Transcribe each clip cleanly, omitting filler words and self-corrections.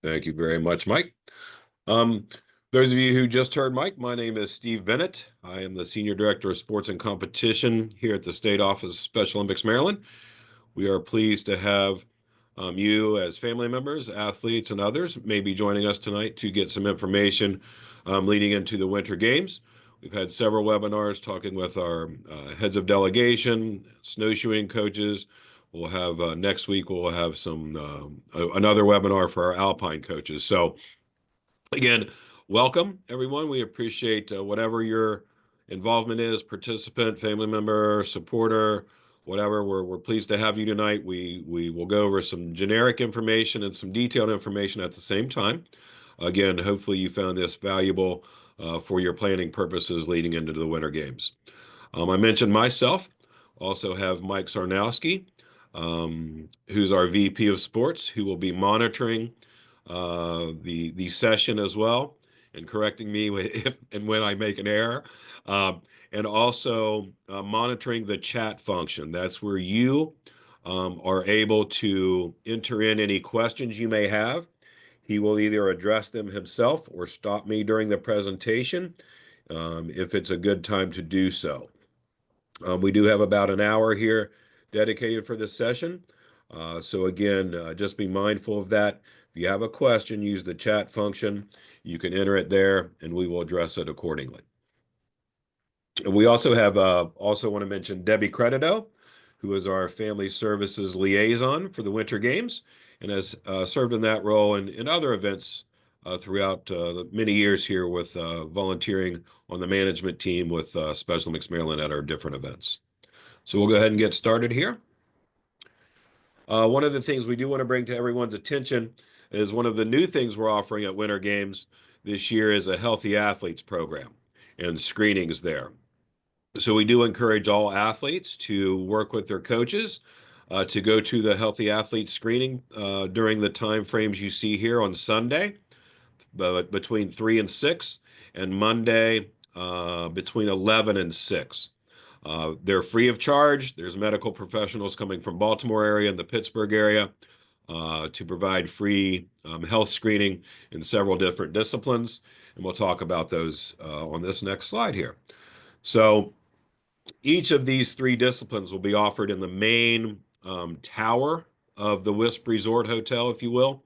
Thank you very much, Mike. Um, those of you who just heard Mike, my name is Steve Bennett. I am the Senior Director of Sports and Competition here at the State Office of Special Olympics Maryland. We are pleased to have you as family members, athletes, and others maybe joining us tonight to get some information leading into the Winter Games. We've had several webinars talking with our heads of delegation, snowshoeing coaches. We'll have next week, we'll have another webinar for our alpine coaches. So again, welcome everyone. We appreciate whatever your involvement is, participant, family member, supporter, whatever. We're pleased to have you tonight. We will go over some generic information and some detailed information at the same time. Again, hopefully you found this valuable for your planning purposes leading into the Winter Games. I mentioned myself, also have Mike Sarnowski, who's our VP of Sports, who will be monitoring the session as well and correcting me if and when I make an error. And also monitoring the chat function. That's where you are able to enter in any questions you may have. He will either address them himself or stop me during the presentation if it's a good time to do so. We do have about an hour here dedicated for this session. So again, just be mindful of that. If you have a question, use the chat function. You can enter it there and we will address it accordingly. And we also have, also want to mention Debbie Credito, who is our family services liaison for the Winter Games and has served in that role in other events throughout the many years here with volunteering on the management team with Special Olympics Maryland at our different events. So we'll go ahead and get started here. One of the things we do want to bring to everyone's attention is one of the new things we're offering at Winter Games this year is a Healthy Athletes program and screenings there. So we do encourage all athletes to work with their coaches to go to the Healthy Athletes screening during the time frames you see here on Sunday, between 3 and 6, and Monday between 11 and 6. They're free of charge. There's medical professionals coming from Baltimore area and the Pittsburgh area to provide free health screening in several different disciplines. And we'll talk about those on this next slide here. So each of these 3 disciplines will be offered in the main tower of the Wisp Resort Hotel, if you will.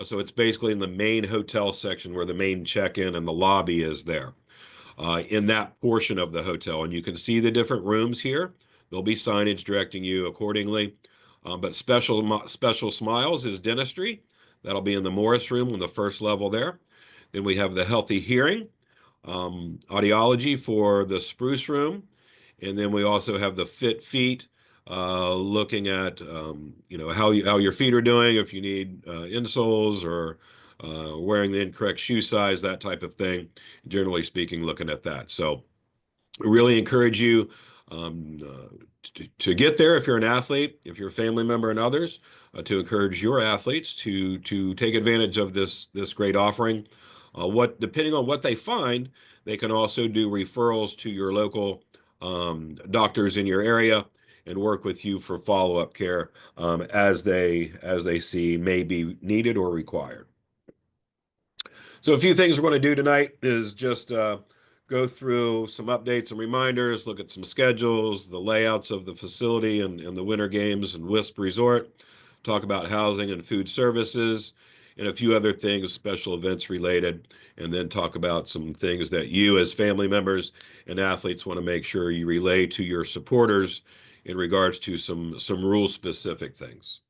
So it's basically in the main hotel section where the main check-in and the lobby is there. In that portion of the hotel. And you can see the different rooms here. There'll be signage directing you accordingly. But Special Smiles is dentistry. That'll be in the Morris room on the first level there. Then we have the Healthy Hearing, audiology for the Spruce room. And then we also have the Fit Feet, looking at how your feet are doing, if you need insoles or wearing the incorrect shoe size, that type of thing. Generally speaking, looking at that. So I really encourage you to get there if you're an athlete, if you're a family member and others, to encourage your athletes to take advantage of this great offering. Depending on what they find, they can also do referrals to your local doctors in your area and work with you for follow-up care as they see may be needed or required. So a few things we're going to do tonight is just go through some updates and reminders, look at some schedules, the layouts of the facility and the Winter Games and Wisp Resort, talk about housing and food services, and a few other things, special events related, and then talk about some things that you as family members and athletes want to make sure you relay to your supporters in regards to some rule-specific things.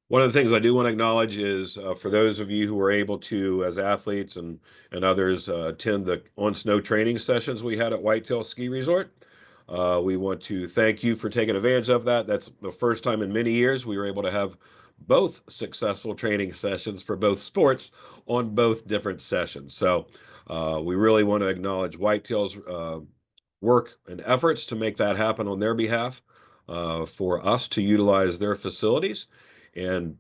One of the things I do want to acknowledge is for those of you who were able to, as athletes and others, attend the on-snow training sessions we had at Whitetail Ski Resort. We want to thank you for taking advantage of that. That's the first time in many years we were able to have both successful training sessions for both sports on both different sessions. So we really want to acknowledge Whitetail's work and efforts to make that happen on their behalf for us to utilize their facilities. And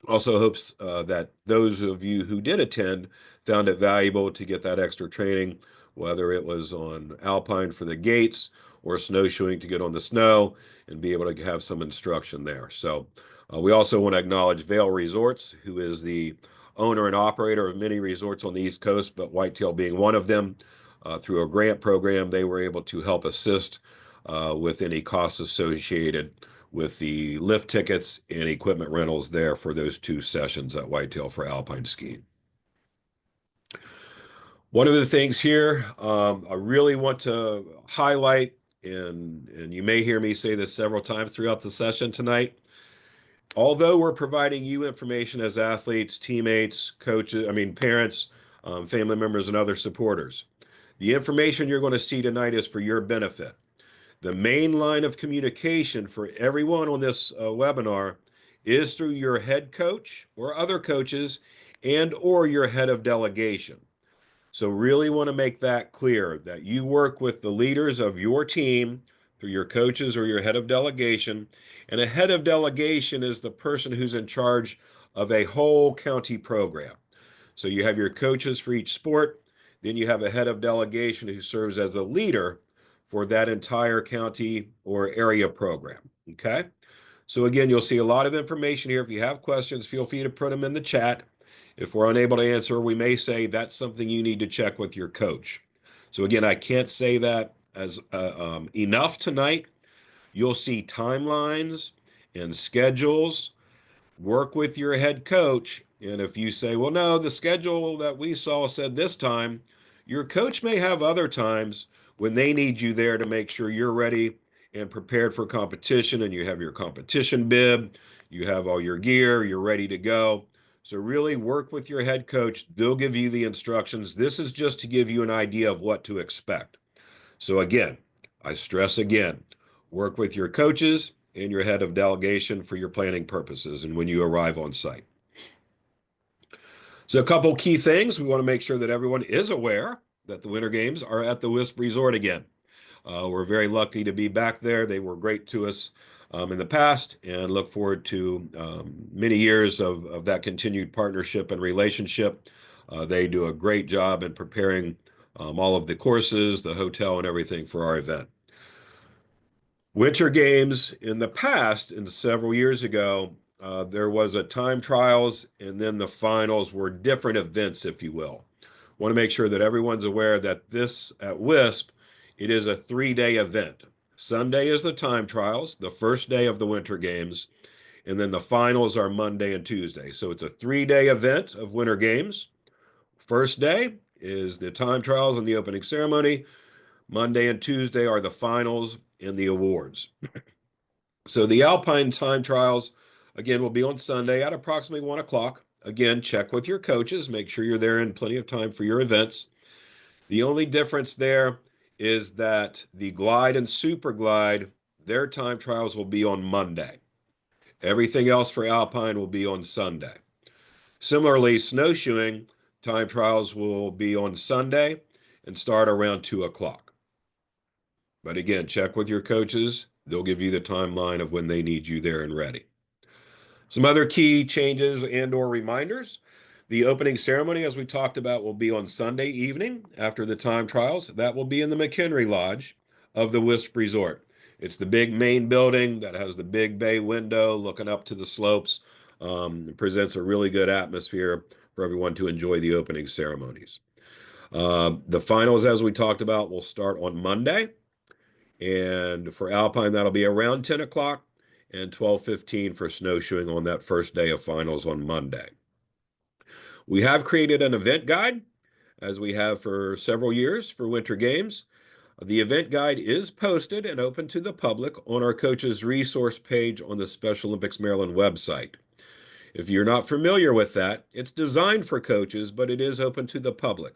also hopes that those of you who did attend found it valuable to get that extra training whether it was on alpine for the gates or snowshoeing to get on the snow and be able to have some instruction there. So we also want to acknowledge Vail Resorts, who is the owner and operator of many resorts on the East Coast, but Whitetail being one of them. Through a grant program, they were able to help assist with any costs associated with the lift tickets and equipment rentals there for those 2 sessions at Whitetail for alpine skiing. One of the things here I really want to highlight, and you may hear me say this several times throughout the session tonight, although we're providing you information as athletes, teammates, coaches, parents, family members, and other supporters, the information you're going to see tonight is for your benefit. The main line of communication for everyone on this webinar is through your head coach or other coaches and or your head of delegation. So really want to make that clear that you work with the leaders of your team through your coaches or your head of delegation. And a head of delegation is the person who's in charge of a whole county program. So you have your coaches for each sport, then you have a head of delegation who serves as a leader for that entire county or area program. Okay. So again, you'll see a lot of information here. If you have questions, feel free to put them in the chat. If we're unable to answer, we may say that's something you need to check with your coach. So again, I can't say that as enough tonight. You'll see timelines and schedules. Work with your head coach. And if you say, well, no, the schedule that we saw said this time, your coach may have other times when they need you there to make sure you're ready and prepared for competition, and you have your competition bib, you have all your gear, you're ready to go. So really work with your head coach. They'll give you the instructions. This is just to give you an idea of what to expect. So again, I stress again, work with your coaches and your head of delegation for your planning purposes and when you arrive on site. So a couple key things. We want to make sure that everyone is aware that the Winter Games are at the Wisp Resort again. We're very lucky to be back there. They were great to us in the past and look forward to many years of that continued partnership and relationship. They do a great job in preparing all of the courses, the hotel, and everything for our event. Winter Games in the past, and several years ago, there was a time trials and then the finals were different events, if you will. Want to make sure that everyone's aware that this at WISP, it is a 3-day event. Sunday is the time trials, the first day of the Winter Games, and then the finals are Monday and Tuesday. So it's a 3-day event of Winter Games. First day is the time trials and the opening ceremony. Monday and Tuesday are the finals and the awards. So the Alpine time trials, again, will be on Sunday at approximately 1 o'clock. Again, check with your coaches, make sure you're there in plenty of time for your events. The only difference there is that the glide and super glide, their time trials will be on Monday. Everything else for Alpine will be on Sunday. Similarly, snowshoeing time trials will be on Sunday and start around 2 o'clock. But again, check with your coaches. They'll give you the timeline of when they need you there and ready. Some other key changes and or reminders. The opening ceremony, as we talked about, will be on Sunday evening after the time trials. That will be in the McHenry Lodge of the Wisp Resort. It's the big main building that has the big bay window looking up to the slopes. It presents a really good atmosphere for everyone to enjoy the opening ceremonies. The finals, as we talked about, will start on Monday. And for Alpine, that'll be around 10 o'clock and 12:15 for snowshoeing on that first day of finals on Monday. We have created an event guide, as we have for several years for Winter Games. The event guide is posted and open to the public on our coaches resource page on the Special Olympics Maryland website. If you're not familiar with that, it's designed for coaches, but it is open to the public.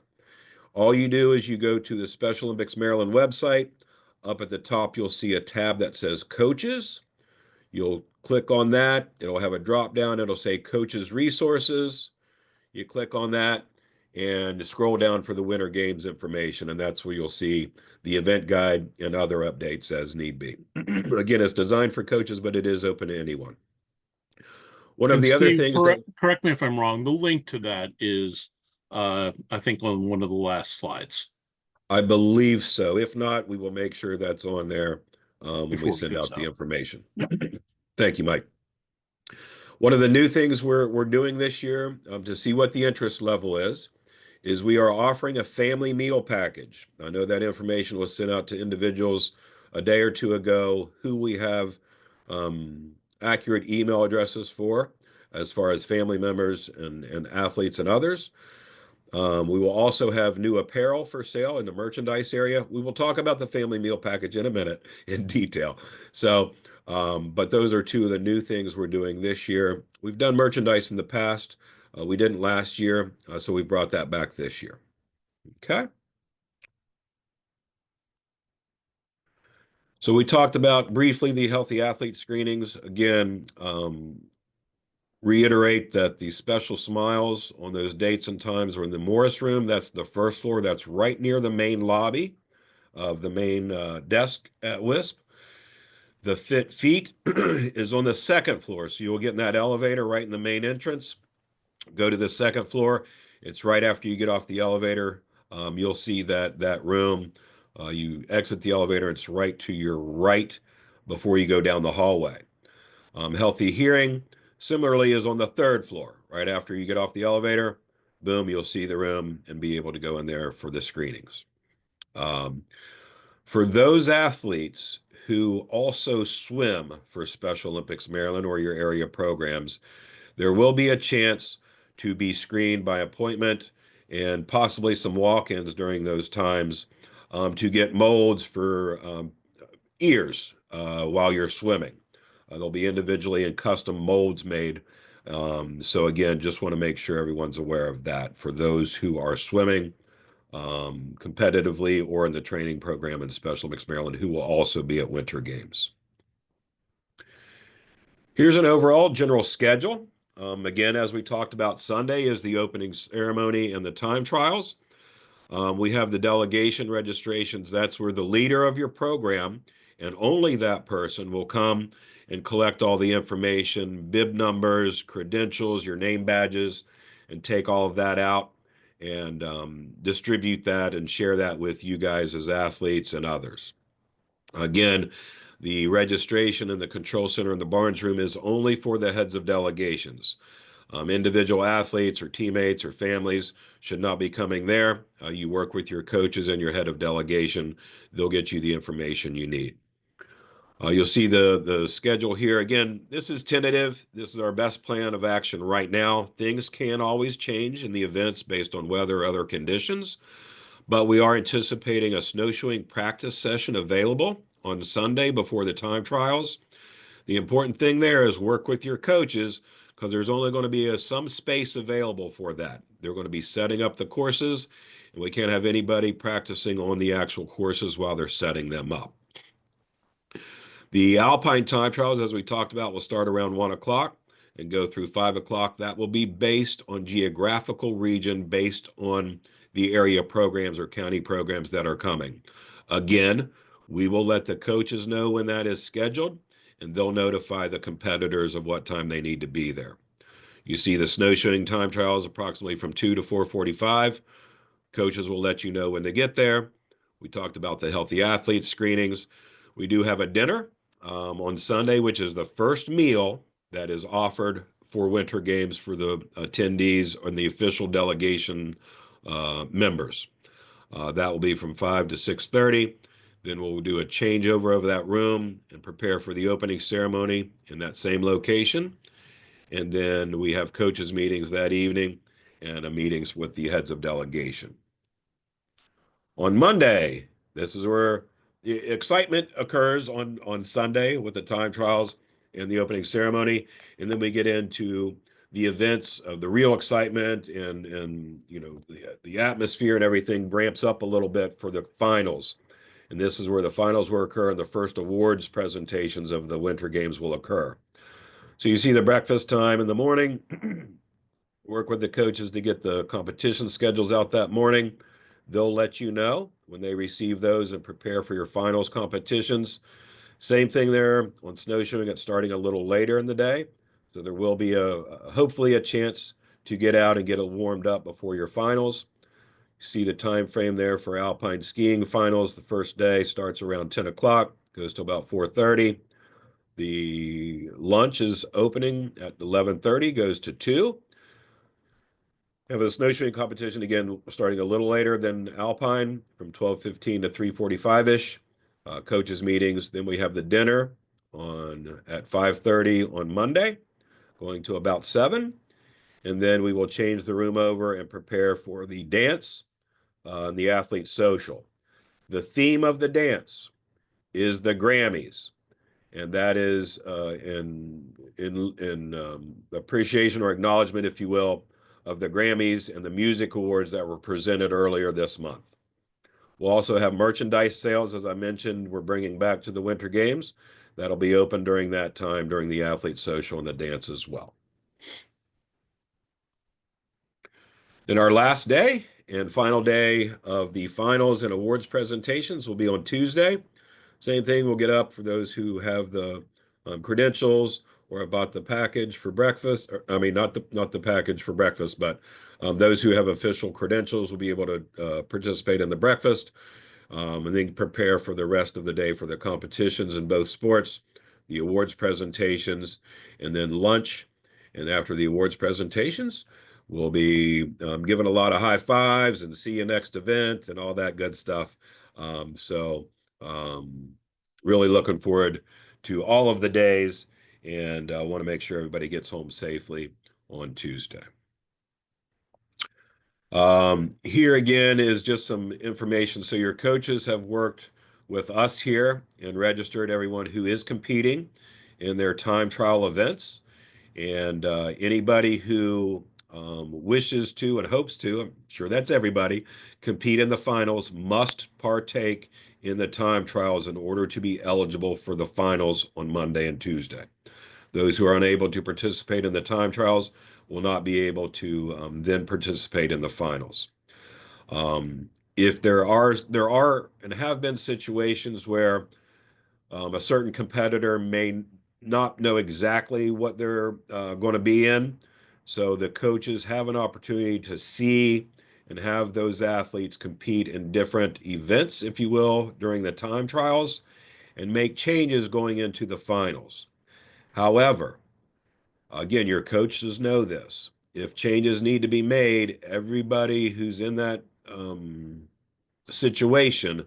All you do is you go to the Special Olympics Maryland website. Up at the top, you'll see a tab that says Coaches. You'll click on that. It'll have a drop down. It'll say Coaches Resources. You click on that and scroll down for the Winter Games information, and that's where you'll see the event guide and other updates as need be. Again, it's designed for coaches, but it is open to anyone. One of And the other Steve, things correct me if I'm wrong. The link to that is, I think, on one of the last slides. I believe so. If not, we will make sure that's on there when we before it send goes out the out. information. Thank you, Mike. One of the new things we're doing this year to see what the interest level is we are offering a family meal package. I know that information was sent out to individuals a day or two ago who we have accurate email addresses for as far as family members and athletes and others. We will also have new apparel for sale in the merchandise area. We will talk about the family meal package in a minute in detail. So, but those are two of the new things we're doing this year. We've done merchandise in the past. We didn't last year, so we brought that back this year. Okay. So we talked about briefly the healthy athlete screenings. Again, reiterate that the special smiles on those dates and times are in the Morris room. That's the first floor. That's right near the main lobby of the main desk at WISP. The Fit Feet is on the second floor. So you'll get in that elevator right in the main entrance. Go to the second floor. It's right after you get off the elevator. You'll see that room. You exit the elevator. It's right to your right before you go down the hallway. Healthy Hearing, similarly, is on the third floor. Right after you get off the elevator, boom, you'll see the room and be able to go in there for the screenings. For those athletes who also swim for Special Olympics Maryland or your area programs, there will be a chance to be screened by appointment and possibly some walk-ins during those times to get molds for ears while you're swimming. There'll be individually and custom molds made. So again, just want to make sure everyone's aware of that for those who are swimming competitively or in the training program in Special Olympics Maryland who will also be at Winter Games. Here's an overall general schedule. Again, as we talked about, Sunday is the opening ceremony and the time trials. We have the delegation registrations. That's where the leader of your program and only that person will come and collect all the information, bib numbers, credentials, your name badges, and take all of that out and distribute that and share that with you guys as athletes and others. Again, the registration in the control center in the Barnes room is only for the heads of delegations. Individual athletes or teammates or families should not be coming there. You work with your coaches and your head of delegation. They'll get you the information you need. You'll see the schedule here. Again, this is tentative. This is our best plan of action right now. Things can always change in the events based on weather or other conditions, but we are anticipating a snowshoeing practice session available on Sunday before the time trials. The important thing there is work with your coaches because there's only going to be some space available for that. They're going to be setting up the courses, and we can't have anybody practicing on the actual courses while they're setting them up. The Alpine time trials, as we talked about, will start around 1 o'clock and go through 5 o'clock. That will be based on geographical region, based on the area programs or county programs that are coming. Again, we will let the coaches know when that is scheduled, and they'll notify the competitors of what time they need to be there. You see the snowshoeing time trials approximately from 2 to 4:45. Coaches will let you know when they get there. We talked about the healthy athlete screenings. We do have a dinner on Sunday, which is the first meal that is offered for Winter Games for the attendees and the official delegation members. That will be from 5 to 6:30. Then we'll do a changeover of that room and prepare for the opening ceremony in that same location. And then we have coaches meetings that evening and meetings with the heads of delegation. On Monday, this is where the excitement occurs on Sunday with the time trials and the opening ceremony. And then we get into the events of the real excitement and you know the atmosphere and everything ramps up a little bit for the finals. And this is where the finals will occur and the first awards presentations of the Winter Games will occur. So you see the breakfast time in the morning, work with the coaches to get the competition schedules out that morning. They'll let you know when they receive those and prepare for your finals competitions. Same thing there on snowshoeing. It's starting a little later in the day. So there will be hopefully a chance to get out and get it warmed up before your finals. See the time frame there for alpine skiing finals. The first day starts around 10 o'clock, goes to about 4:30. The lunch is opening at 11:30, goes to 2. Have a snowshoeing competition again, starting a little later than alpine, from 12:15 to 3:45-ish. Coaches meetings. Then we have the dinner on at 5:30 on Monday, going to about 7. And then we will change the room over and prepare for the dance and the athlete social. The theme of the dance is the Grammys, and that is in appreciation or acknowledgement, if you will, of the Grammys and the music awards that were presented earlier this month. We'll also have merchandise sales, as I mentioned, we're bringing back to the Winter Games. That'll be open during that time, during the athlete social and the dance as well. Then our last day and final day of the finals and awards presentations will be on Tuesday. Same thing, we'll get up for those who have the credentials or have bought the package for breakfast. I mean, not the package for breakfast, but those who have official credentials will be able to participate in the breakfast, and then prepare for the rest of the day for the competitions in both sports, the awards presentations, and then lunch. And after the awards presentations, we'll be giving a lot of high fives and see you next event and all that good stuff. Really looking forward to all of the days, and want to make sure everybody gets home safely on Tuesday. Here again is just some information. So your coaches have worked with us here and registered everyone who is competing in their time trial events. And anybody who wishes to and hopes to, I'm sure that's everybody, compete in the finals must partake in the time trials in order to be eligible for the finals on Monday and Tuesday. Those who are unable to participate in the time trials will not be able to then participate in the finals. If there are and have been situations where a certain competitor may not know exactly what they're going to be in, so the coaches have an opportunity to see and have those athletes compete in different events, if you will, during the time trials and make changes going into the finals. However, again, your coaches know this. If changes need to be made, everybody who's in that situation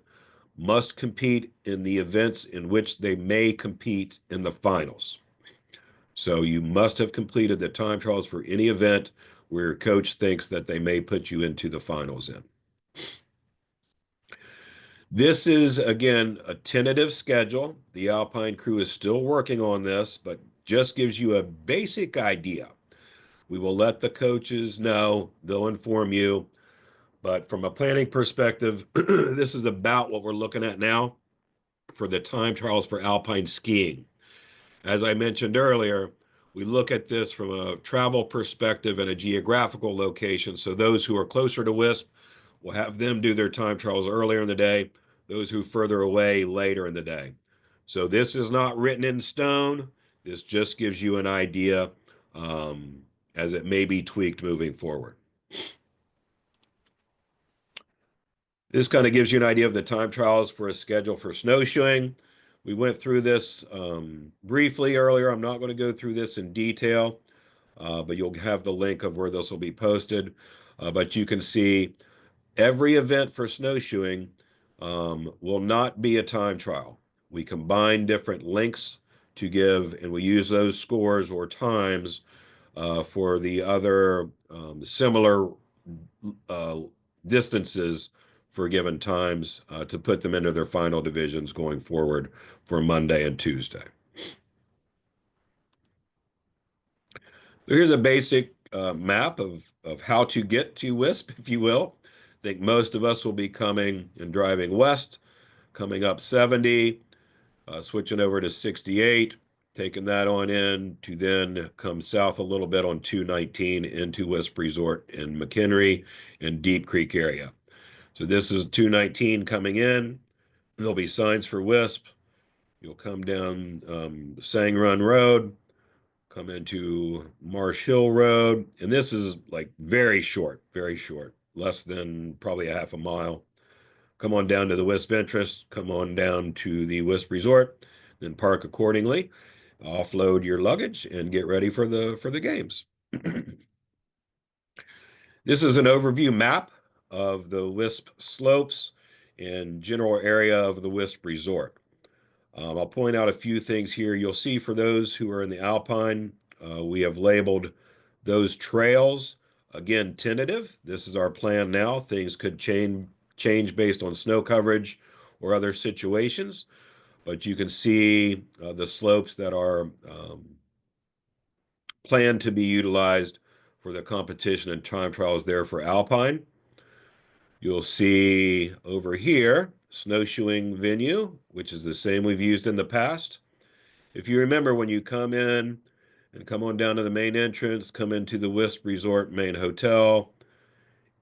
must compete in the events in which they may compete in the finals. So you must have completed the time trials for any event where your coach thinks that they may put you into the finals in. This is, again, a tentative schedule. The Alpine crew is still working on this, but just gives you a basic idea. We will let the coaches know, they'll inform you. But from a planning perspective, this is about what we're looking at now for the time trials for alpine skiing. As I mentioned earlier, we look at this from a travel perspective and a geographical location. So those who are closer to WISP, we'll have them do their time trials earlier in the day, those who are further away later in the day. So this is not written in stone. This just gives you an idea as it may be tweaked moving forward. This kind of gives you an idea of the time trials for a schedule for snowshoeing. We went through this briefly earlier. I'm not going to go through this in detail, but you'll have the link of where this will be posted. But you can see every event for snowshoeing will not be a time trial. We combine different links to give, and we use those scores or times for the other similar distances for given times to put them into their final divisions going forward for Monday and Tuesday. So here's a basic map of how to get to WISP, if you will. I think most of us will be coming and driving west, coming up 70, switching over to 68, taking that on in to then come south a little bit on 219 into WISP Resort in McHenry and Deep Creek area. So this is 219 coming in. There'll be signs for WISP. You'll come down Sang Run Road, come into Marsh Hill Road, and this is like very short, less than probably a half a mile. Come on down to the Wisp entrance, come on down to the Wisp Resort, then park accordingly, offload your luggage, and get ready for the games. This is an overview map of the Wisp slopes and general area of the Wisp Resort. I'll point out a few things here. You'll see for those who are in the Alpine, we have labeled those trails, again, tentative. This is our plan now. Things could change based on snow coverage or other situations, but you can see the slopes that are planned to be utilized for the competition and time trials there for Alpine. You'll see over here, snowshoeing venue, which is the same we've used in the past. If you remember, when you come in and come on down to the main entrance, come into the Wisp Resort main hotel,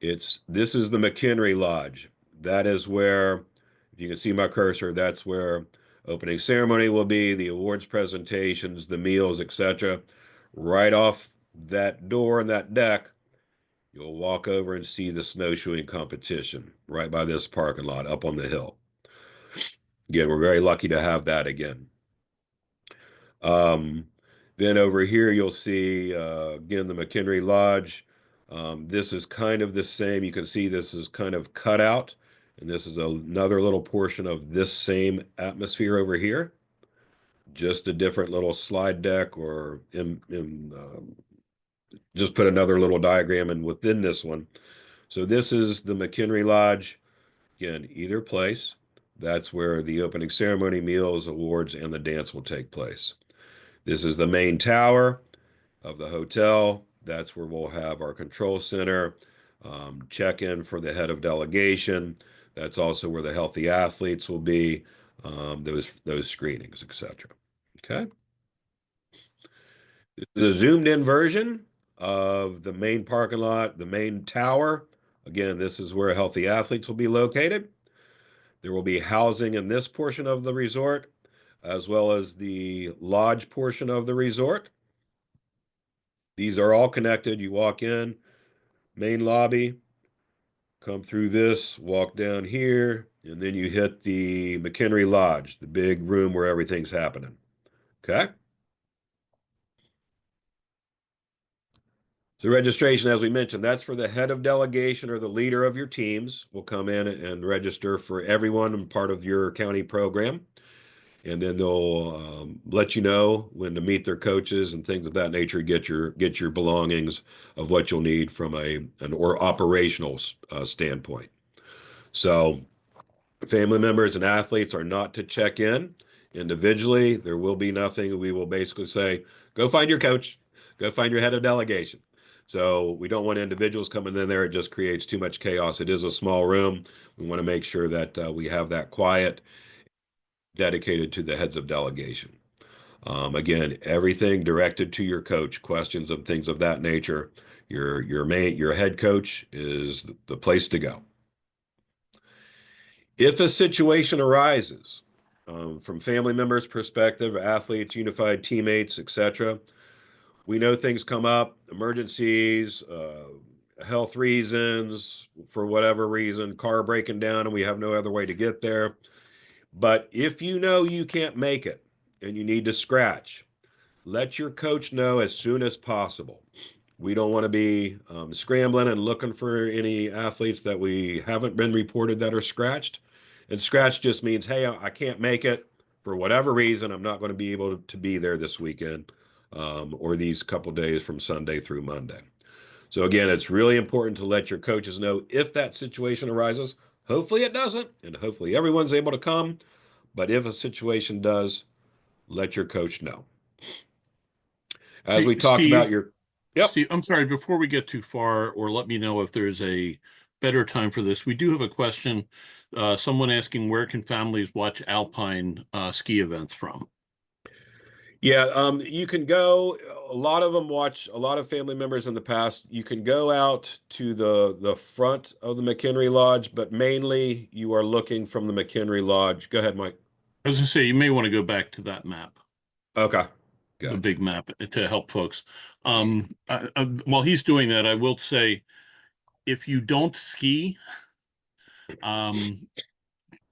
this is the McHenry Lodge. That is where, if you can see my cursor, that's where opening ceremony will be, the awards presentations, the meals, etc. Right off that door and that deck, you'll walk over and see the snowshoeing competition right by this parking lot up on the hill. Again, we're very lucky to have that again. Then over here, you'll see, again, the McHenry Lodge. This is kind of the same. You can see this is kind of cut out, and this is another little portion of this same atmosphere over here. Just a different little slide deck, or just put another little diagram in within this one. So this is the McHenry Lodge. Again, either place. That's where the opening ceremony, meals, awards, and the dance will take place. This is the main tower of the hotel. That's where we'll have our control center, check-in for the head of delegation. That's also where the healthy athletes will be, those screenings, etc. Okay. This is a zoomed-in version of the main parking lot, the main tower. Again, this is where healthy athletes will be located. There will be housing in this portion of the resort, as well as the lodge portion of the resort. These are all connected. You walk in, main lobby, come through this, walk down here, and then you hit the McHenry Lodge, the big room where everything's happening. Okay? So registration, as we mentioned, that's for the head of delegation or the leader of your teams will come in and register for everyone and part of your county program. And then they'll let you know when to meet their coaches and things of that nature, get your belongings of what you'll need from an operational standpoint. So family members and athletes are not to check in individually. There will be nothing. We will basically say, go find your coach, go find your head of delegation. So we don't want individuals coming in there. It just creates too much chaos. It is a small room. We want to make sure that we have that quiet, dedicated to the heads of delegation. Again, everything directed to your coach, questions of things of that nature. Your head coach is the place to go. If a situation arises from family members' perspective, athletes, unified teammates, etc., we know things come up, emergencies, health reasons, for whatever reason, car breaking down, and we have no other way to get there. But if you know you can't make it and you need to scratch, let your coach know as soon as possible. We don't want to be scrambling and looking for any athletes that we haven't been reported that are scratched. And scratch just means, hey, I can't make it for whatever reason. I'm not going to be able to be there this weekend or these couple days from Sunday through Monday. So again, it's really important to let your coaches know if that situation arises. Hopefully it doesn't, and hopefully everyone's able to come. But if a situation does, let your coach know. As Hey, we talked about Yep. Steve, I'm sorry, before we get too far, or let me know if there's a better time for this. We do have a question. Someone asking, where can families watch alpine ski events from? Yeah, you can go. A lot of them watch. A lot of family members in the past. You can go out to the front of the McHenry Lodge, but mainly you are looking from the McHenry Lodge. Go ahead, Mike. I was going to say, you may want to go back to that map, Okay, the gotcha. big map, to help folks. While he's doing that, I will say, if you don't ski, um,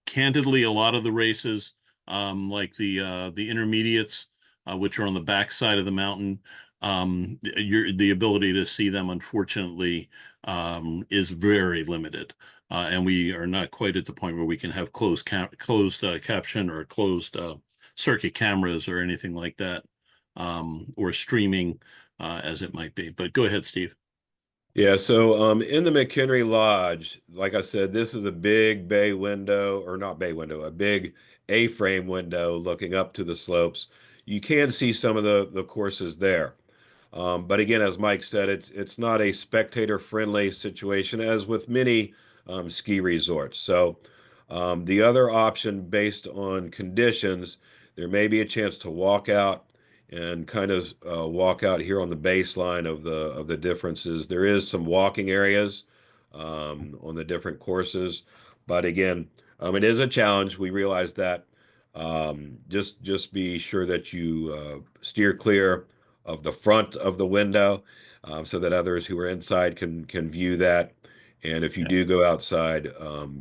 candidly, a lot of the races, like the intermediates, which are on the back side of the mountain, the ability to see them, unfortunately, is very limited. And we are not quite at the point where we can have closed caption or closed circuit cameras or anything like that, or streaming, as it might be. But go ahead, Steve. Yeah, so in the McHenry Lodge, like I said, this is a big bay window, or not bay window, a big A-frame window looking up to the slopes. You can see some of the courses there. But again, as Mike said, it's not a spectator-friendly situation, as with many ski resorts. So the other option, based on conditions, there may be a chance to walk out and kind of walk out here on the baseline of the differences. There is some walking areas on the different courses, but again, it is a challenge. We realize that. Just be sure that you steer clear of the front of the window, so that others who are inside can view that. And if you Yeah. do go outside,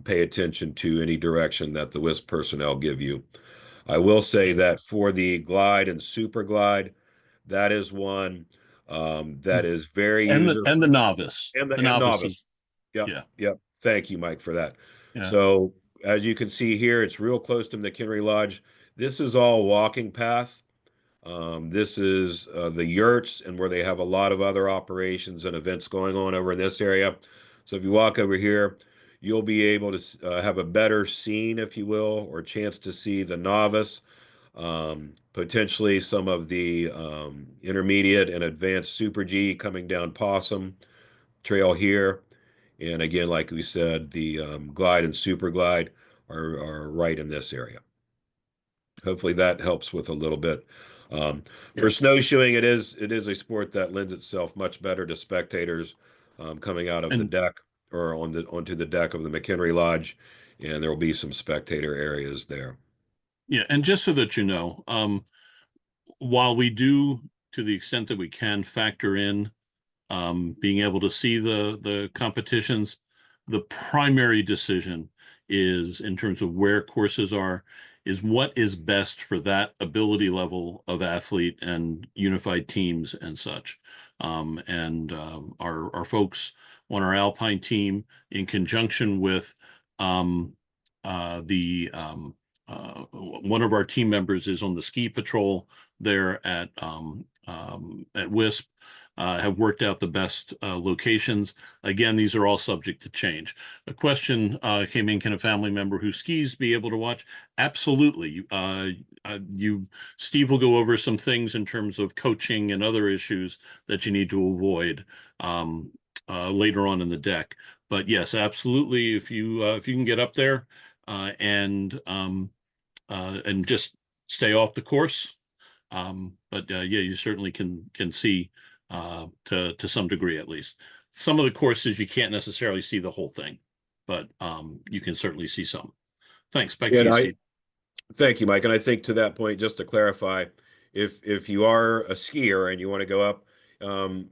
pay attention to any direction that the WISP personnel give you. I will say that for the glide and super glide, that is one that is very And user the friendly. novice, And the the and novice novice. is, Yep, yeah, yep. Thank you, Mike, for that. yeah. So as you can see here, it's real close to McHenry Lodge. This is all walking path. This is the yurts, and where they have a lot of other operations and events going on over in this area. So if you walk over here, you'll be able to have a better scene, if you will, or chance to see the novice, potentially some of the intermediate and advanced Super G coming down Possum Trail here. And again, like we said, the glide and super glide are right in this area. Hopefully that helps with a little bit. Um, Yeah. for snowshoeing, it is a sport that lends itself much better to spectators coming out of the And deck or onto the deck of the McHenry Lodge, and there will be some spectator areas there. yeah, and just so that you know, while we do, to the extent that we can, factor in being able to see the competitions, the primary decision is, in terms of where courses are, is what is best for that ability level of athlete and unified teams and such. And our folks on our Alpine team, in conjunction with the one of our team members, is on the ski patrol there at WISP, have worked out the best locations. Again, these are all subject to change. A question came in: can a family member who skis be able to watch? Absolutely. Steve will go over some things in terms of coaching and other issues that you need to avoid later on in the deck. But yes, absolutely. If you can get up there and just stay off the course. But yeah, you certainly can see to some degree, at least. Some of the courses you can't necessarily see the whole thing, but you can certainly see some. Thanks. Back Yeah, to and you, I Steve. thank you, Mike. And I think to that point, just to clarify, if you are a skier and you want to go up,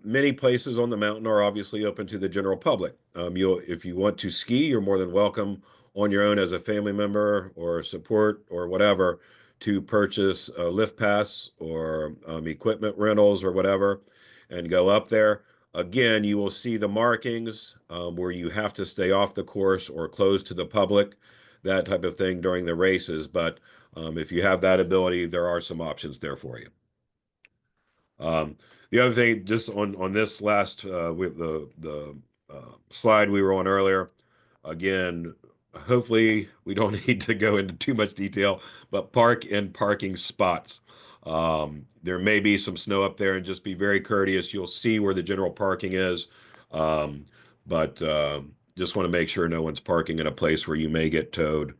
many places on the mountain are obviously open to the general public. If you want to ski, you're more than welcome on your own as a family member or support or whatever to purchase a lift pass or equipment rentals or whatever and go up there. Again, you will see the markings where you have to stay off the course or closed to the public, that type of thing during the races. But if you have that ability, there are some options there for you. The other thing, just on this last with the slide we were on earlier, again, hopefully we don't need to go into too much detail, but park in parking spots. There may be some snow up there, and just be very courteous. You'll see where the general parking is, but just want to make sure no one's parking in a place where you may get towed.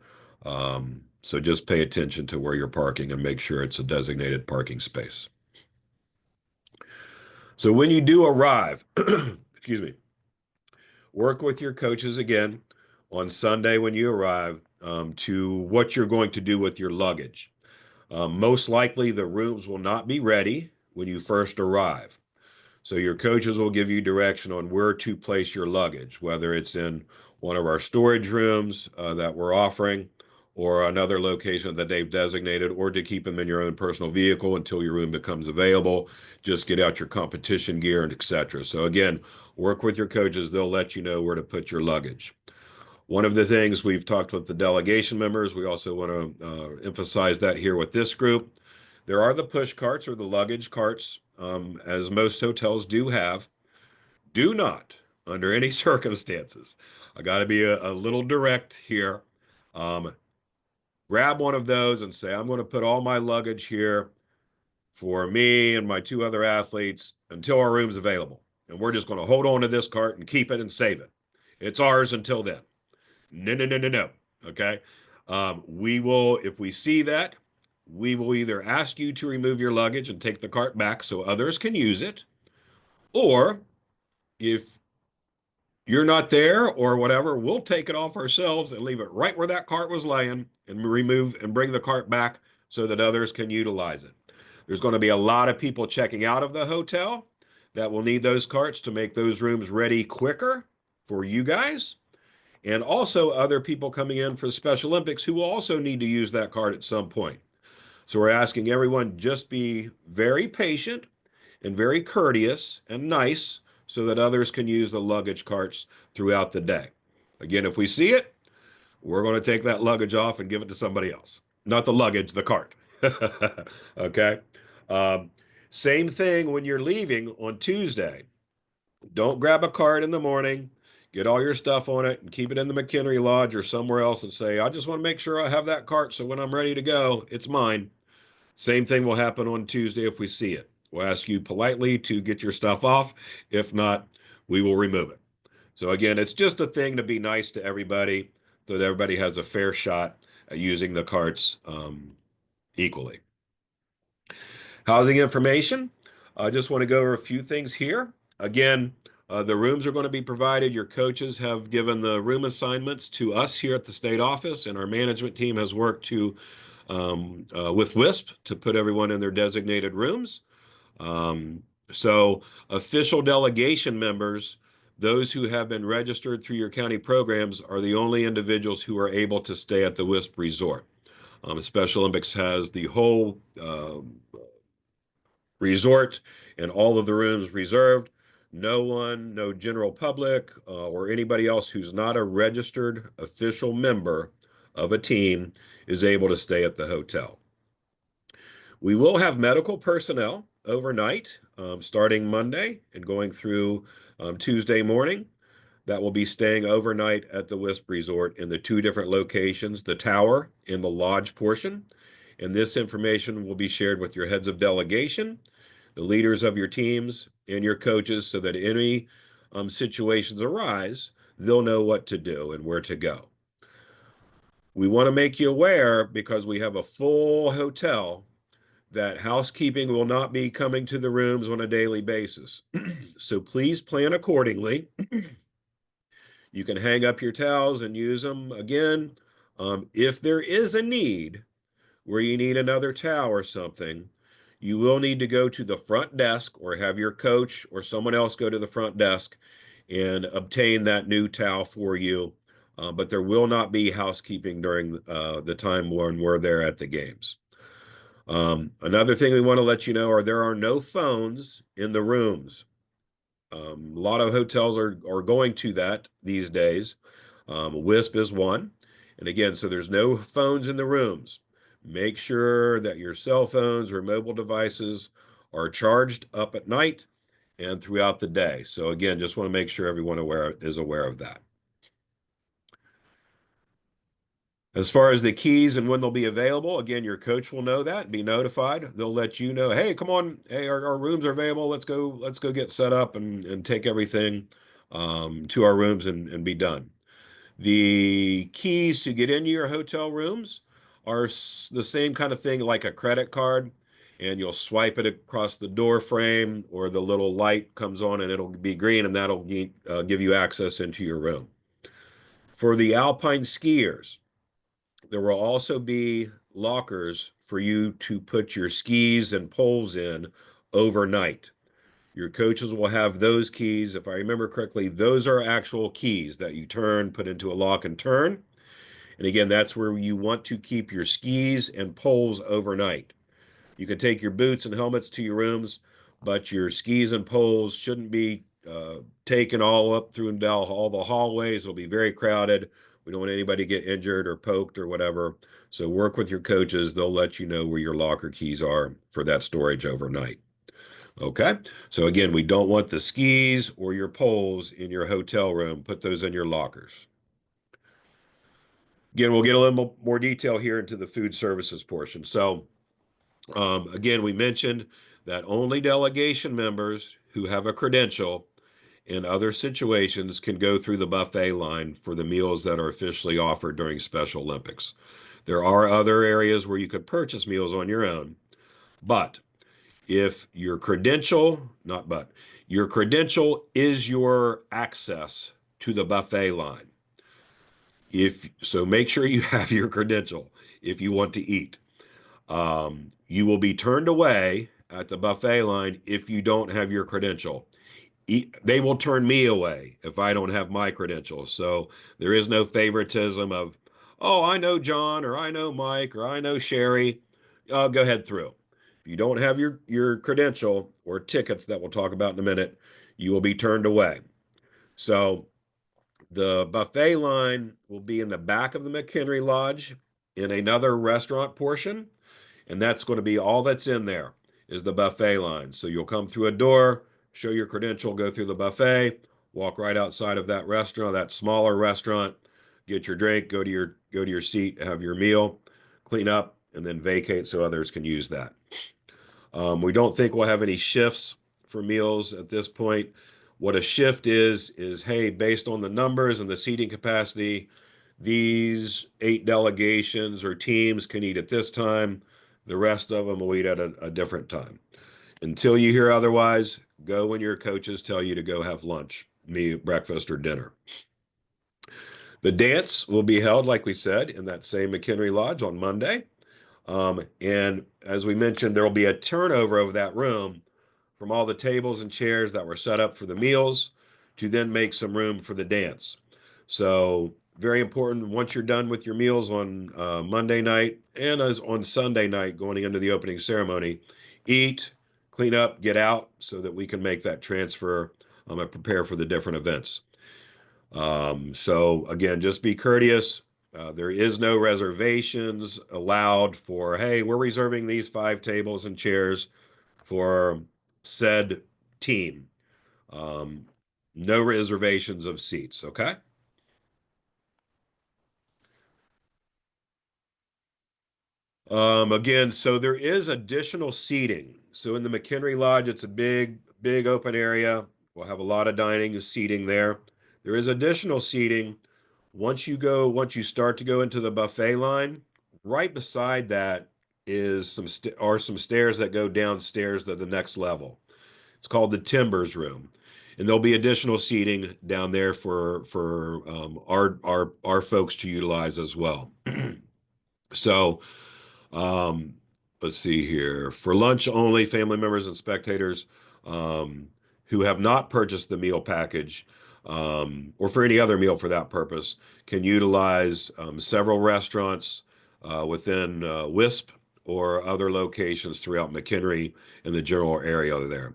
So just pay attention to where you're parking and make sure it's a designated parking space. So when you do arrive, excuse me, work with your coaches again on Sunday when you arrive to what you're going to do with your luggage. Most likely, the rooms will not be ready when you first arrive. So your coaches will give you direction on where to place your luggage, whether it's in one of our storage rooms that we're offering, or another location that they've designated, or to keep them in your own personal vehicle until your room becomes available. Just get out your competition gear and etc. So again, work with your coaches. They'll let you know where to put your luggage. One of the things we've talked with the delegation members, we also want to emphasize that here with this group. There are the push carts or the luggage carts, as most hotels do have. Do not, under any circumstances, I got to be a little direct here. Um, Grab one of those and say, I'm going to put all my luggage here for me and my two other athletes until our room's available. And we're just going to hold on to this cart and keep it and save it. It's ours until then. No, no, no, no, no. Okay. We will, if we see that, we will either ask you to remove your luggage and take the cart back so others can use it, or if you're not there or whatever, we'll take it off ourselves and leave it right where that cart was laying and remove and bring the cart back so that others can utilize it. There's going to be a lot of people checking out of the hotel that will need those carts to make those rooms ready quicker for you guys. And also other people coming in for the Special Olympics who will also need to use that cart at some point. So we're asking everyone just be very patient and very courteous and nice so that others can use the luggage carts throughout the day. Again, if we see it, we're going to take that luggage off and give it to somebody else. Not the luggage, the cart. Okay. Um, Same thing when you're leaving on Tuesday. Don't grab a cart in the morning, get all your stuff on it, and keep it in the McHenry Lodge or somewhere else and say, I just want to make sure I have that cart so when I'm ready to go, it's mine. Same thing will happen on Tuesday if we see it. We'll ask you politely to get your stuff off. If not, we will remove it. So again, it's just a thing to be nice to everybody so that everybody has a fair shot at using the carts equally. Housing information. I just want to go over a few things here. Again, the rooms are going to be provided. Your coaches have given the room assignments to us here at the state office, and our management team has worked with WISP to put everyone in their designated rooms. So official delegation members, those who have been registered through your county programs, are the only individuals who are able to stay at the WISP resort. Special Olympics has the whole resort and all of the rooms reserved. No one, no general public, or anybody else who's not a registered official member of a team is able to stay at the hotel. We will have medical personnel overnight, starting Monday and going through Tuesday morning. That will be staying overnight at the Wisp Resort in the two different locations, the tower and the lodge portion. And this information will be shared with your heads of delegation, the leaders of your teams, and your coaches so that any situations arise, they'll know what to do and where to go. We want to make you aware, because we have a full hotel, that housekeeping will not be coming to the rooms on a daily basis. So please plan accordingly. You can hang up your towels and use them again. If there is a need where you need another towel or something, you will need to go to the front desk or have your coach or someone else go to the front desk and obtain that new towel for you. But there will not be housekeeping during the time when we're there at the games. Another thing we want to let you know are there are no phones in the rooms. A lot of hotels are going to that these days. WISP is one. And again, so there's no phones in the rooms. Make sure that your cell phones or mobile devices are charged up at night and throughout the day. So again, just want to make sure everyone is aware of that. As far as the keys and when they'll be available, again, your coach will know that and be notified. They'll let you know, hey, come on, hey, our rooms are available. Let's go get set up and take everything to our rooms and be done. The keys to get into your hotel rooms are the same kind of thing like a credit card, and you'll swipe it across the door frame, or the little light comes on and it'll be green, and that'll give you access into your room. For the alpine skiers, there will also be lockers for you to put your skis and poles in overnight. Your coaches will have those keys. If I remember correctly, those are actual keys that you turn, put into a lock and turn. And again, that's where you want to keep your skis and poles overnight. You can take your boots and helmets to your rooms, but your skis and poles shouldn't be taken all up through and down all the hallways. It'll be very crowded. We don't want anybody to get injured or poked or whatever. So work with your coaches. They'll let you know where your locker keys are for that storage overnight. Okay. So again, we don't want the skis or your poles in your hotel room. Put those in your lockers. Again, we'll get a little more detail here into the food services portion. So again, we mentioned that only delegation members who have a credential in other situations can go through the buffet line for the meals that are officially offered during Special Olympics. There are other areas where you could purchase meals on your own, but if your credential, not but, your credential is your access to the buffet line. If so, make sure you have your credential if you want to eat. You will be turned away at the buffet line if you don't have your credential. They will turn me away if I don't have my credentials. So there is no favoritism of, oh, I know John or I know Mike or I know Sherry. Go ahead through. If you don't have your credential or tickets that we'll talk about in a minute, you will be turned away. So the buffet line will be in the back of the McHenry Lodge in another restaurant portion. And that's going to be all that's in there is the buffet line. So you'll come through a door, show your credential, go through the buffet, walk right outside of that restaurant, that smaller restaurant, get your drink, go to your seat, have your meal, clean up, and then vacate so others can use that. We don't think we'll have any shifts for meals at this point. What a shift is hey, based on the numbers and the seating capacity, these 8 delegations or teams can eat at this time. The rest of them will eat at a different time. Until you hear otherwise, go when your coaches tell you to go have lunch, breakfast, or dinner. The dance will be held, like we said, in that same McHenry Lodge on Monday. And as we mentioned, there will be a turnover of that room from all the tables and chairs that were set up for the meals to then make some room for the dance. So very important once you're done with your meals on Monday night and as on Sunday night going into the opening ceremony, eat, clean up, get out so that we can make that transfer and prepare for the different events. So again, just be courteous. There is no reservations allowed for, hey, we're reserving these 5 tables and chairs for said team. Um, no reservations of seats, okay? Again, so there is additional seating. So in the McHenry Lodge, it's a big open area. We'll have a lot of dining and seating there. There is additional seating once you start to go into the buffet line. Right beside that is some stairs that go downstairs to the next level. It's called the Timbers Room, and there'll be additional seating down there for our folks to utilize as well. So um, let's see here. For lunch only, family members and spectators um, who have not purchased the meal package or for any other meal for that purpose can utilize several restaurants within WISP or other locations throughout McHenry and the general area there.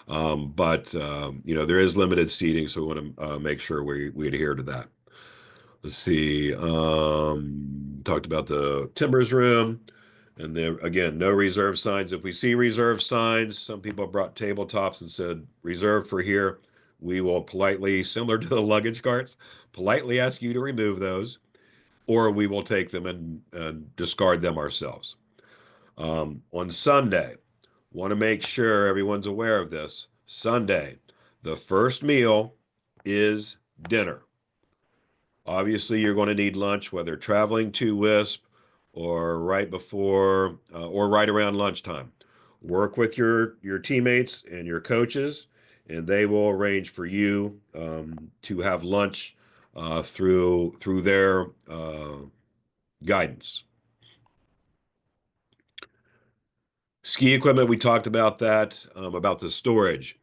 But there is limited seating, so we want to make sure we adhere to that. Let's see. Talked about the Timbers Room. And then again, no reserve signs. If we see reserve signs, some people brought tabletops and said reserved for here. We will politely, similar to the luggage carts, politely ask you to remove those, or we will take them and discard them ourselves. On Sunday, want to make sure everyone's aware of this. Sunday, the first meal is dinner. Obviously, you're going to need lunch, whether traveling to WISP or right before or right around lunchtime. Work with your teammates and your coaches, and they will arrange for you to have lunch through their guidance. Ski equipment, we talked about that, about the storage.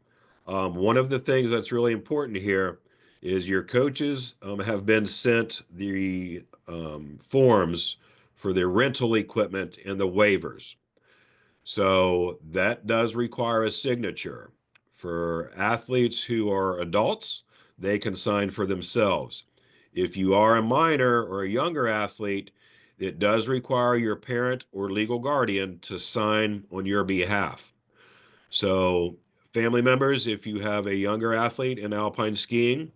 One of the things that's really important here is your coaches have been sent the forms for their rental equipment and the waivers. So that does require a signature. For athletes who are adults, they can sign for themselves. If you are a minor or a younger athlete, it does require your parent or legal guardian to sign on your behalf. So, family members, if you have a younger athlete in alpine skiing,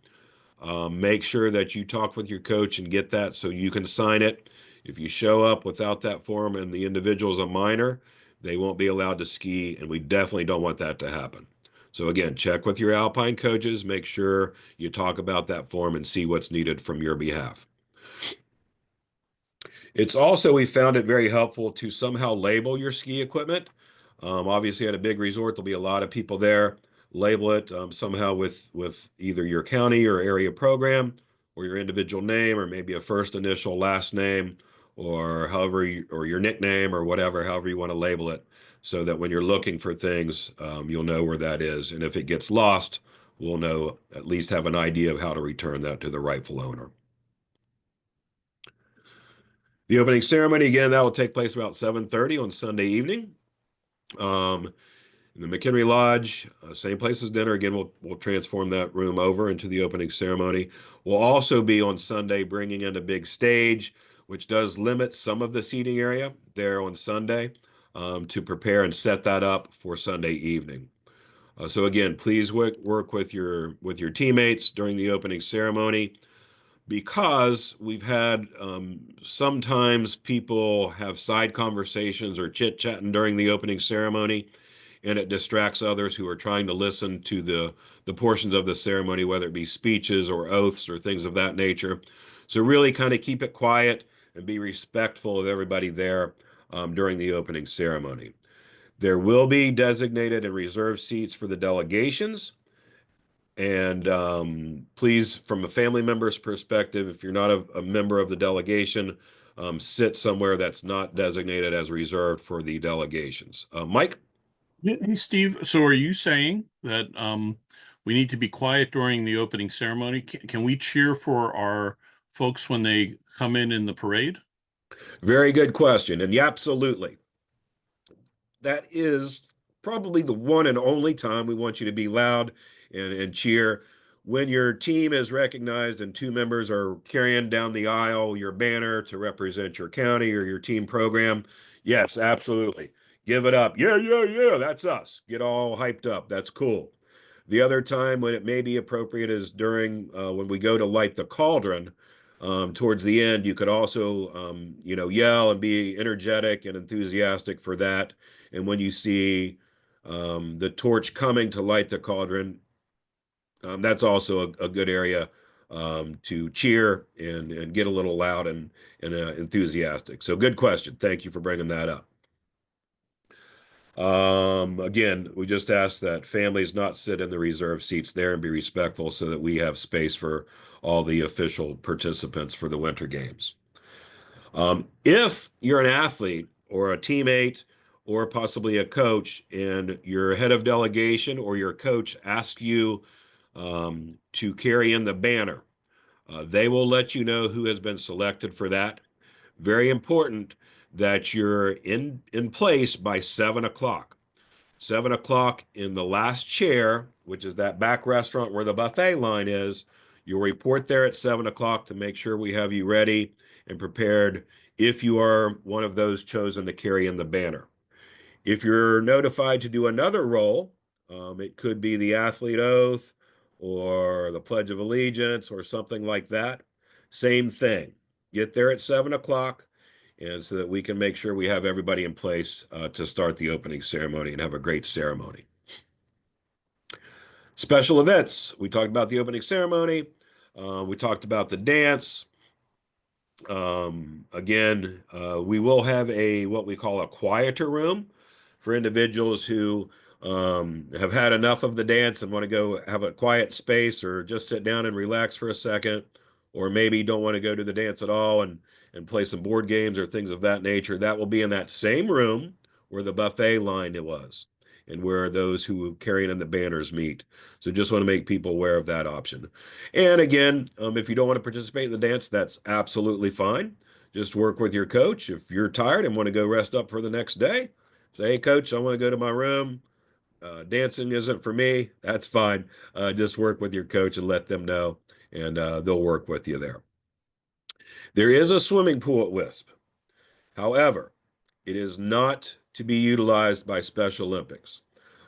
make sure that you talk with your coach and get that so you can sign it. If you show up without that form and the individual is a minor, they won't be allowed to ski, and we definitely don't want that to happen. So again, check with your alpine coaches, make sure you talk about that form and see what's needed from your behalf. It's also, we found it very helpful to somehow label your ski equipment. Obviously, at a big resort, there'll be a lot of people there. Label it somehow with either your county or area program or your individual name or maybe a first initial last name or however or your nickname or whatever, however you want to label it, so that when you're looking for things, you'll know where that is. And if it gets lost, we'll know, at least have an idea of how to return that to the rightful owner. The opening ceremony, again, that will take place about 7:30 on Sunday evening. Um, in the McHenry Lodge, same place as dinner. Again, we'll transform that room over into the opening ceremony. We'll also be on Sunday bringing in a big stage, which does limit some of the seating area there on Sunday, to prepare and set that up for Sunday evening. So again, please work with your teammates during the opening ceremony, because we've had sometimes people have side conversations or chit-chatting during the opening ceremony, and it distracts others who are trying to listen to the portions of the ceremony, whether it be speeches or oaths or things of that nature. So really kind of keep it quiet and be respectful of everybody there during the opening ceremony. There will be designated and reserved seats for the delegations. And please, from a family member's perspective, if you're not a member of the delegation, sit somewhere that's not designated as reserved for the delegations. Mike? Yeah, hey, Steve, so are you saying that we need to be quiet during the opening ceremony? Can we cheer for our folks when they come in the parade? Very good question. And yeah, absolutely. That is probably the one and only time we want you to be loud and cheer. When your team is recognized and two members are carrying down the aisle your banner to represent your county or your team program, yes, absolutely. Give it up. Yeah, yeah, yeah, that's us. Get all hyped up. That's cool. The other time when it may be appropriate is during when we go to light the cauldron. Towards the end, you could also, yell and be energetic and enthusiastic for that. And when you see the torch coming to light the cauldron, that's also a good area to cheer and get a little loud and enthusiastic. So good question. Thank you for bringing that up. Again, we just ask that families not sit in the reserved seats there and be respectful so that we have space for all the official participants for the Winter Games. If you're an athlete or a teammate or possibly a coach and your head of delegation or your coach asks you to carry in the banner, they will let you know who has been selected for that. Very important that you're in place by 7 o'clock. 7 o'clock in the last chair, which is that back restaurant where the buffet line is. You'll report there at 7 o'clock to make sure we have you ready and prepared if you are one of those chosen to carry in the banner. If you're notified to do another role, it could be the athlete oath or the Pledge of Allegiance or something like that. Same thing. Get there at 7 o'clock, and so that we can make sure we have everybody in place to start the opening ceremony and have a great ceremony. Special events. We talked about the opening ceremony. We talked about the dance. Again, we will have what we call a quieter room for individuals who have had enough of the dance and want to go have a quiet space or just sit down and relax for a second, or maybe don't want to go to the dance at all and play some board games or things of that nature. That will be in that same room where the buffet line was. and where those who carrying in the banners meet. So just want to make people aware of that option. And again, if you don't want to participate in the dance, that's absolutely fine. Just work with your coach. If you're tired and want to go rest up for the next day, say, hey, coach, I want to go to my room. Dancing isn't for me. That's fine. Just work with your coach and let them know, and they'll work with you there. There is a swimming pool at WISP. However, it is not to be utilized by Special Olympics.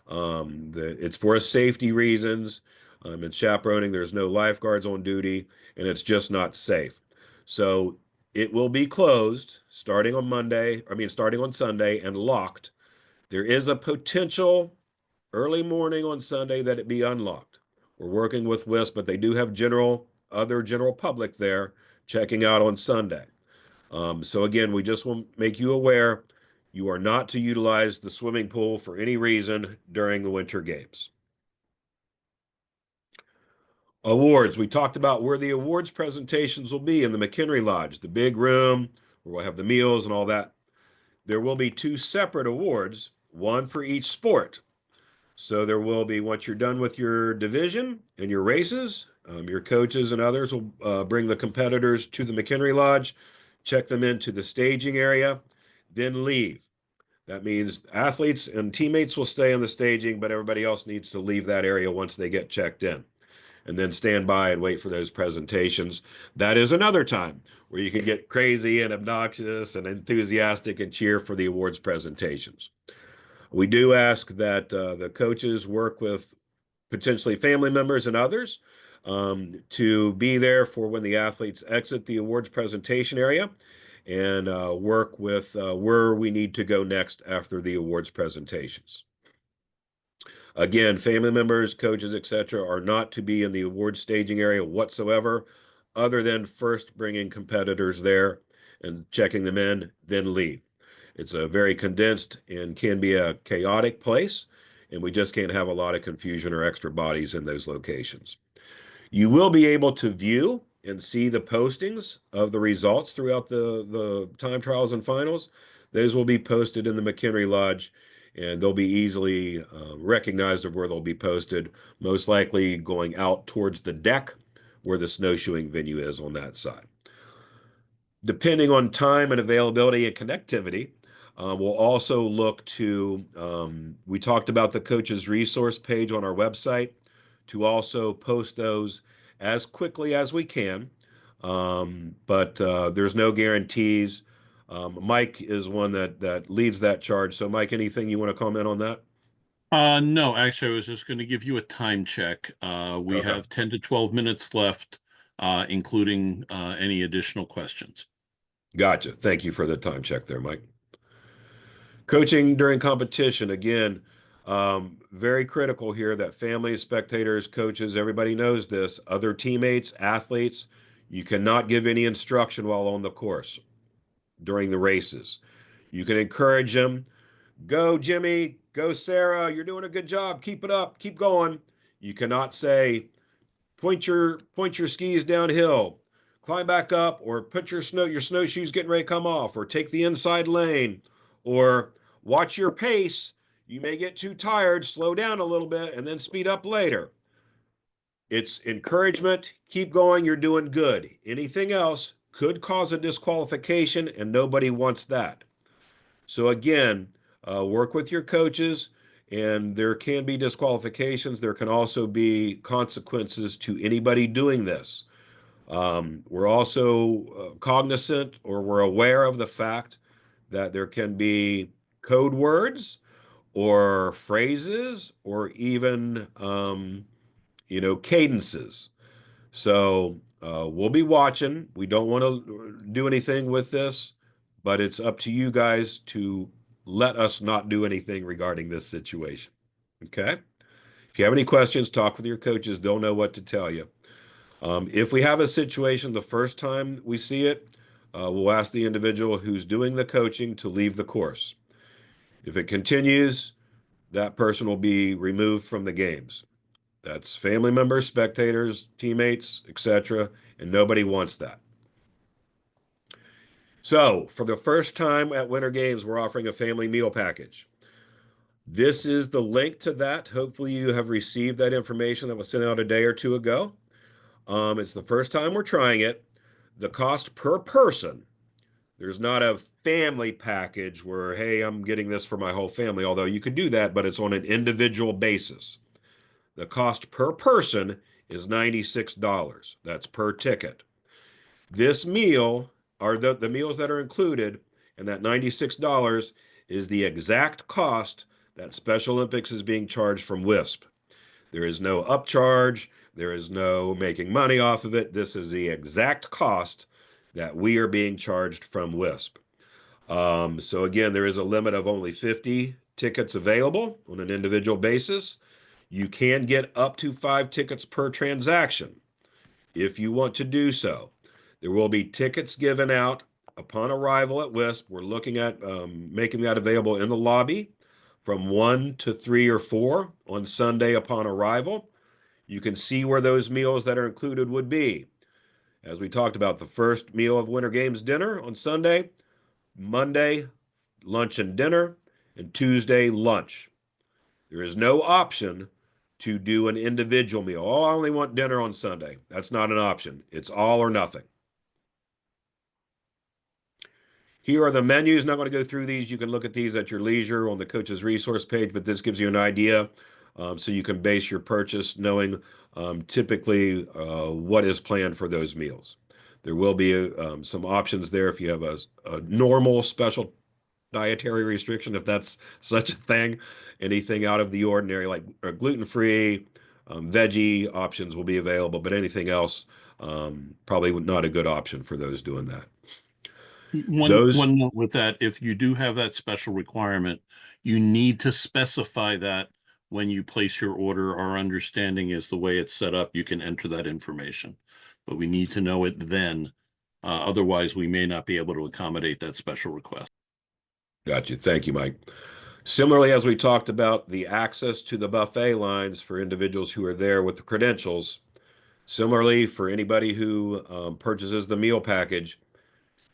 It's for safety reasons. In chaperoning, there's no lifeguards on duty, and it's just not safe. So it will be closed starting on starting on Sunday and locked. There is a potential early morning on Sunday that it be unlocked. We're working with WISP, but they do have other general public there checking out on Sunday. So again, we just want to make you aware you are not to utilize the swimming pool for any reason during the winter games. Awards. We talked about where the awards presentations will be in the McHenry Lodge, the big room where we'll have the meals and all that. There will be two separate awards, one for each sport. So there will be, once you're done with your division and your races, your coaches and others will bring the competitors to the McHenry Lodge, check them into the staging area, then leave. That means athletes and teammates will stay in the staging, but everybody else needs to leave that area once they get checked in, and then stand by and wait for those presentations. That is another time where you can get crazy and obnoxious and enthusiastic and cheer for the awards presentations. We do ask that the coaches work with potentially family members and others to be there for when the athletes exit the awards presentation area, and work with where we need to go next after the awards presentations. Again, family members, coaches, etc., are not to be in the awards staging area whatsoever, other than first bringing competitors there and checking them in, then leave. It's a very condensed and can be a chaotic place, and we just can't have a lot of confusion or extra bodies in those locations. You will be able to view and see the postings of the results throughout the time trials and finals. Those will be posted in the McHenry Lodge, and they'll be easily recognized of where they'll be posted, most likely going out towards the deck where the snowshoeing venue is on that side. Depending on time and availability and connectivity, we'll also look to, we talked about the coaches resource page on our website, to also post those as quickly as we can. But there's no guarantees. Mike is one that leads that charge. So Mike, anything you want to comment on that? No, actually, I was just going to give you a time check. We Okay. have 10 to 12 minutes left, including any additional questions. Gotcha. Thank you for the time check there, Mike. Coaching during competition, again, very critical here that families, spectators, coaches, everybody knows this, other teammates, athletes, you cannot give any instruction while on the course during the races. You can encourage them, go Jimmy, go Sarah, you're doing a good job, keep it up, keep going. You cannot say, point your skis downhill, climb back up, or put your snowshoes getting ready to come off, or take the inside lane, or watch your pace. You may get too tired, slow down a little bit, and then speed up later. It's encouragement. Keep going. You're doing good. Anything else could cause a disqualification, and nobody wants that. So again, work with your coaches, and there can be disqualifications. There can also be consequences to anybody doing this. We're also cognizant, or we're aware of the fact that there can be code words or phrases or even cadences. So we'll be watching. We don't want to do anything with this, but it's up to you guys to let us not do anything regarding this situation. Okay? If you have any questions, talk with your coaches. They'll know what to tell you. If we have a situation the first time we see it, we'll ask the individual who's doing the coaching to leave the course. If it continues, that person will be removed from the games. That's family members, spectators, teammates, etc., and nobody wants that. So, for the first time at Winter Games, we're offering a family meal package. This is the link to that. Hopefully you have received that information that was sent out a day or two ago. It's the first time we're trying it. The cost per person, there's not a family package where, hey, I'm getting this for my whole family, although you could do that, but it's on an individual basis. The cost per person is $96. That's per ticket. This meal, or the meals that are included, and that $96 is the exact cost that Special Olympics is being charged from WISP. There is no upcharge. There is no making money off of it. This is the exact cost that we are being charged from WISP. So again, there is a limit of only 50 tickets available on an individual basis. You can get up to 5 tickets per transaction if you want to do so. There will be tickets given out upon arrival at WISP. We're looking at making that available in the lobby from 1 to 3 or 4 on Sunday upon arrival. You can see where those meals that are included would be. As we talked about, the first meal of Winter Games dinner on Sunday, Monday, lunch and dinner, and Tuesday, lunch. There is no option to do an individual meal. Oh, I only want dinner on Sunday. That's not an option. It's all or nothing. Here are the menus. Not going to go through these. You can look at these at your leisure on the coach's resource page, but this gives you an idea so you can base your purchase knowing typically what is planned for those meals. There will be some options there if you have a normal special dietary restriction, if that's such a thing. Anything out of the ordinary, like gluten-free, veggie options will be available, but anything else probably not a good option for those doing that. Those One note with that, if you do have that special requirement, you need to specify that when you place your order. Our understanding is the way it's set up, you can enter that information, but we need to know it then. Otherwise, we may not be able to accommodate that special request. Got you. Thank you, Mike. Similarly, as we talked about the access to the buffet lines for individuals who are there with the credentials, similarly for anybody who purchases the meal package,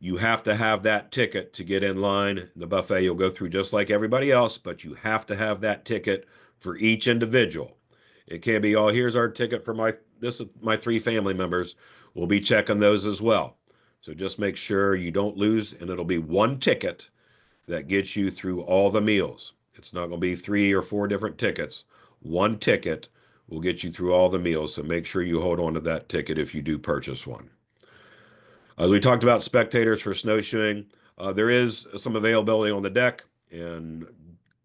you have to have that ticket to get in line. The buffet you'll go through just like everybody else, but you have to have that ticket for each individual. It can't be, oh, here's our ticket for this is my 3 family members. We'll be checking those as well. So just make sure you don't lose, and it'll be 1 ticket that gets you through all the meals. It's not going to be 3 or 4 different tickets. 1 ticket will get you through all the meals. So make sure you hold on to that ticket if you do purchase one. As we talked about spectators for snowshoeing, there is some availability on the deck and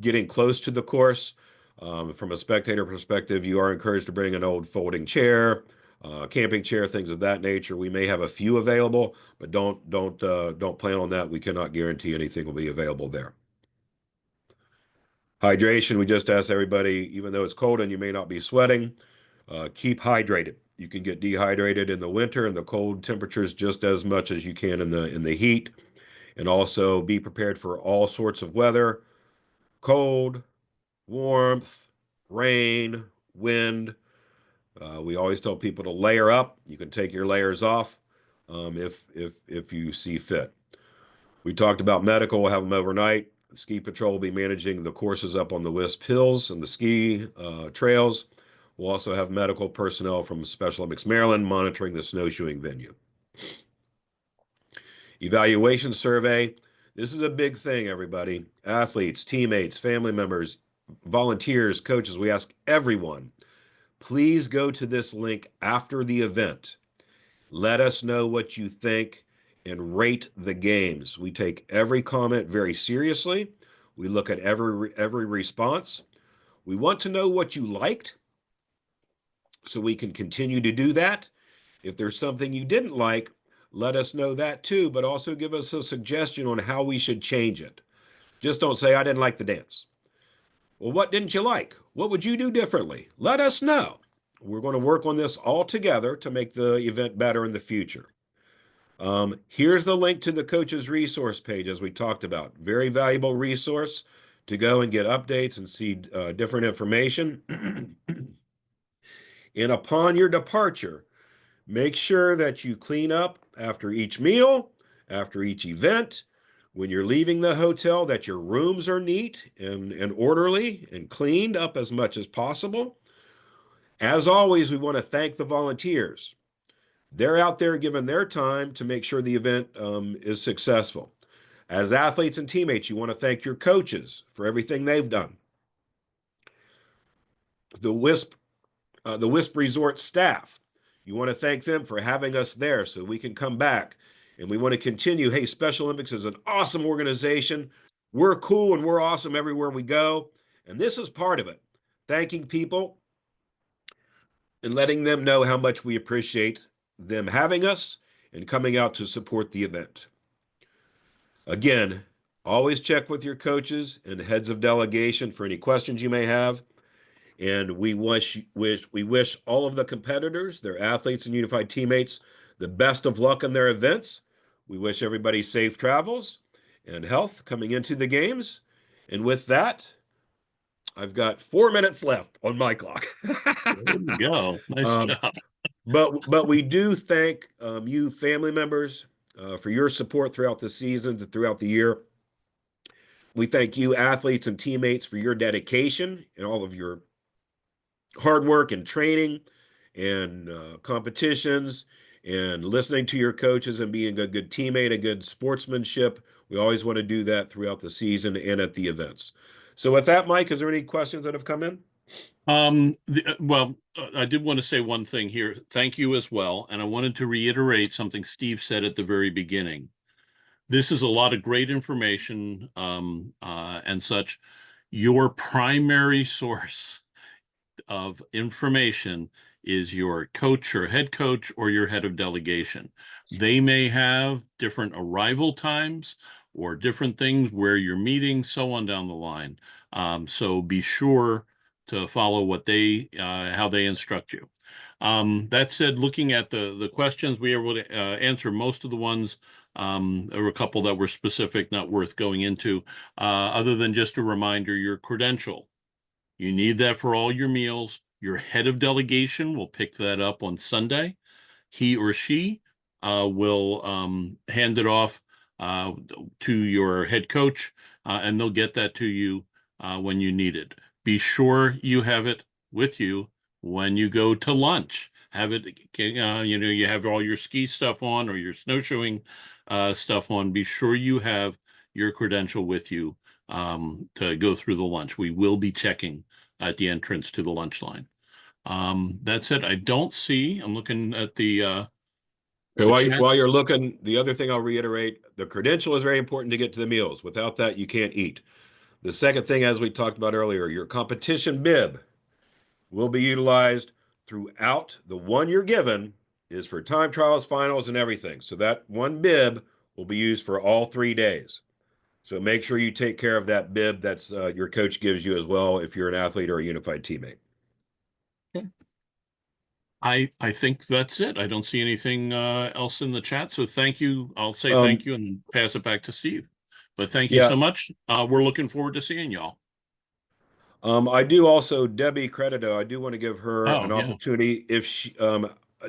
getting close to the course. From a spectator perspective, you are encouraged to bring an old folding chair, camping chair, things of that nature. We may have a few available, but don't plan on that. We cannot guarantee anything will be available there. Hydration, we just asked everybody, even though it's cold and you may not be sweating, keep hydrated. You can get dehydrated in the winter and the cold temperatures just as much as you can in the heat. And also be prepared for all sorts of weather, cold, warmth, rain, wind. We always tell people to layer up. You can take your layers off if you see fit. We talked about medical. We'll have them overnight. The ski patrol will be managing the courses up on the Wisp Hills and the ski trails. We'll also have medical personnel from Special Olympics Maryland monitoring the snowshoeing venue. Evaluation survey. This is a big thing, everybody. Athletes, teammates, family members, volunteers, coaches. We ask everyone, please go to this link after the event. Let us know what you think and rate the games. We take every comment very seriously. We look at every response. We want to know what you liked so we can continue to do that. If there's something you didn't like, let us know that too, but also give us a suggestion on how we should change it. Just don't say, I didn't like the dance. Well, what didn't you like? What would you do differently? Let us know. We're going to work on this all together to make the event better in the future. Here's the link to the coach's resource page, as we talked about. Very valuable resource to go and get updates and see different information. And upon your departure, make sure that you clean up after each meal, after each event. when you're leaving the hotel that your rooms are neat and orderly and cleaned up as much as possible. As always, we want to thank the volunteers. They're out there giving their time to make sure the event is successful. As athletes and teammates, you want to thank your coaches for everything they've done. The WISP Resort staff, you want to thank them for having us there so we can come back. And we want to continue. Hey, Special Olympics is an awesome organization. We're cool and we're awesome everywhere we go. And this is part of it. Thanking people and letting them know how much we appreciate them having us and coming out to support the event. Again, always check with your coaches and heads of delegation for any questions you may have. And we wish all of the competitors, their athletes and unified teammates, the best of luck in their events. We wish everybody safe travels and health coming into the games. And with that, I've got 4 minutes left on my clock. There you go. Nice job. But we do thank you family members for your support throughout the seasons and throughout the year. We thank you athletes and teammates for your dedication and all of your hard work and training and competitions and listening to your coaches and being a good teammate, a good sportsmanship. We always want to do that throughout the season and at the events. So with that, Mike, is there any questions that have come in? I did want to say one thing here. Thank you as well. And I wanted to reiterate something Steve said at the very beginning. This is a lot of great information and such. Your primary source of information is your coach or head coach or your head of delegation. They may have different arrival times or different things where you're meeting, so on down the line. So be sure to follow what they how they instruct you. That said, looking at the questions, we were able to answer most of the ones. There were a couple that were specific, not worth going into, other than just a reminder, your credential. You need that for all your meals. Your head of delegation will pick that up on Sunday. He or she will hand it off to your head coach, and they'll get that to you when you need it. Be sure you have it with you when you go to lunch. Have it, you have all your ski stuff on or your snowshoeing stuff on. Be sure you have your credential with you to go through the lunch. We will be checking at the entrance to the lunch line. That's it. I don't see, I'm looking at the chat. While you're looking, the other thing I'll reiterate, the credential is very important to get to the meals. Without that, you can't eat. The second thing, as we talked about earlier, your competition bib will be utilized throughout. The one you're given is for time trials, finals, and everything. So that one bib will be used for all 3 days. So make sure you take care of that bib that's your coach gives you as well if you're an athlete or a unified teammate. Okay. I think that's it. I don't see anything else in the chat. So thank you. I'll say thank you and pass it back to Steve. But thank you Yeah. so much. We're looking forward to seeing y'all. I do also, Debbie Credito, I do want to give her an opportunity. If she,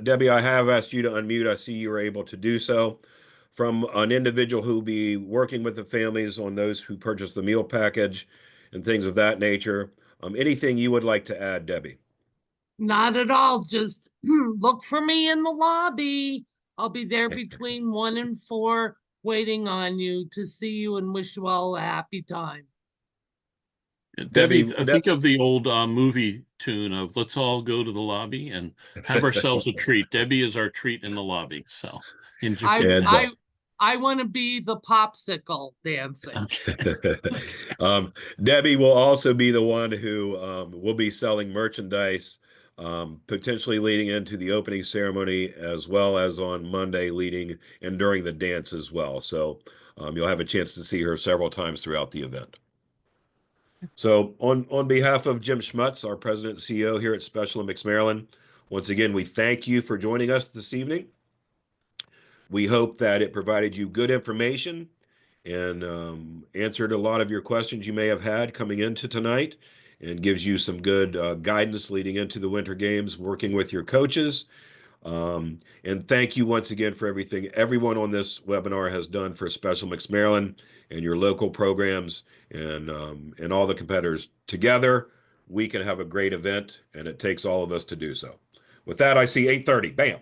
Debbie, I have asked you to unmute. I see you were able to do so. From an individual who will be working with the families on those who purchase the meal package and things of that nature. Anything you would like to add, Debbie? Not at all. Just look for me in the lobby. I'll be there between 1 and 4 waiting on you to see you and wish you all a happy time. Debbie, think of the old movie tune of let's all go to the lobby and have ourselves a treat. Debbie is our treat in the lobby. So enjoy. I want to be the popsicle dancing. Debbie will also be the one who will be selling merchandise, potentially leading into the opening ceremony, as well as on Monday leading and during the dance as well. So you'll have a chance to see her several times throughout the event. So on behalf of Jim Schmutz, our president and CEO here at Special Olympics Maryland, once again, we thank you for joining us this evening. We hope that it provided you good information and answered a lot of your questions you may have had coming into tonight and gives you some good guidance leading into the Winter Games, working with your coaches. And thank you once again for everything everyone on this webinar has done for Special Mix Maryland and your local programs and all the competitors. Together, we can have a great event, and it takes all of us to do so. With that, I see 8:30. Bam.